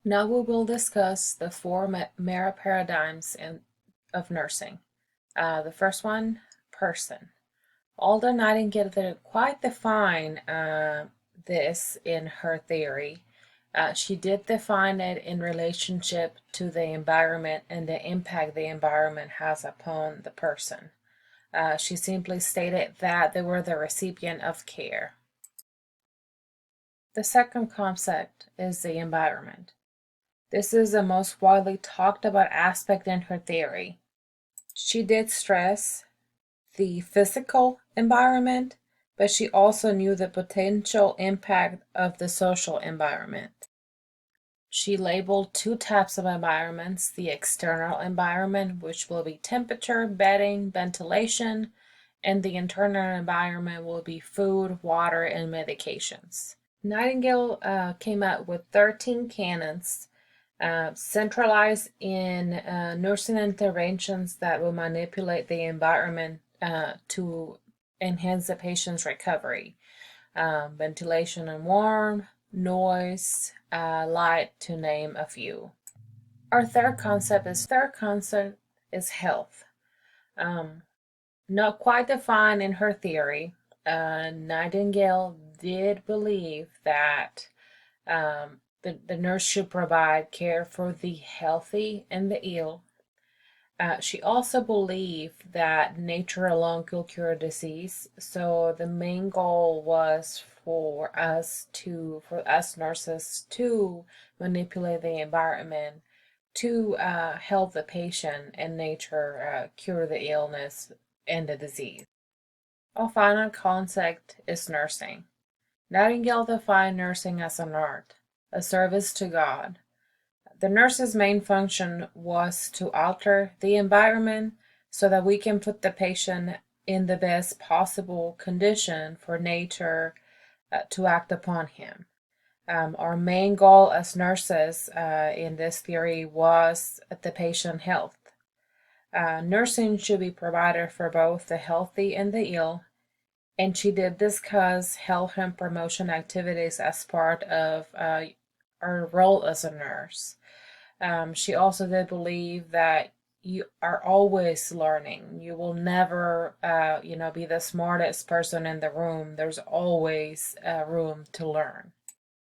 Now we will discuss the four Mera paradigms of nursing. The first one, person. Although Nightingale didn't quite define this in her theory, she did define it in relationship to the environment and the impact the environment has upon the person. She simply stated that they were the recipient of care. The second concept is the environment. This is the most widely talked about aspect in her theory. She did stress the physical environment, but she also knew the potential impact of the social environment. She labeled two types of environments: the external environment, which will be temperature, bedding, ventilation, and the internal environment will be food, water, and medications. Nightingale came out with 13 canons centralized in nursing interventions that will manipulate the environment to enhance the patient's recovery. Ventilation and warmth, noise, light, to name a few. Our third concept is health. Not quite defined in her theory, Nightingale did believe that the nurse should provide care for the healthy and the ill. She also believed that nature alone could cure disease. So the main goal was for us nurses to manipulate the environment to help the patient and nature cure the illness and the disease. Our final concept is nursing. Nightingale defined nursing as an art, a service to God. The nurse's main function was to alter the environment so that we can put the patient in the best possible condition for nature to act upon him. Our main goal as nurses in this theory was the patient health. Nursing should be provided for both the healthy and the ill, and she did discuss health and promotion activities as part of our role as a nurse. She also did believe that you are always learning. You will never, be the smartest person in the room. There's always room to learn.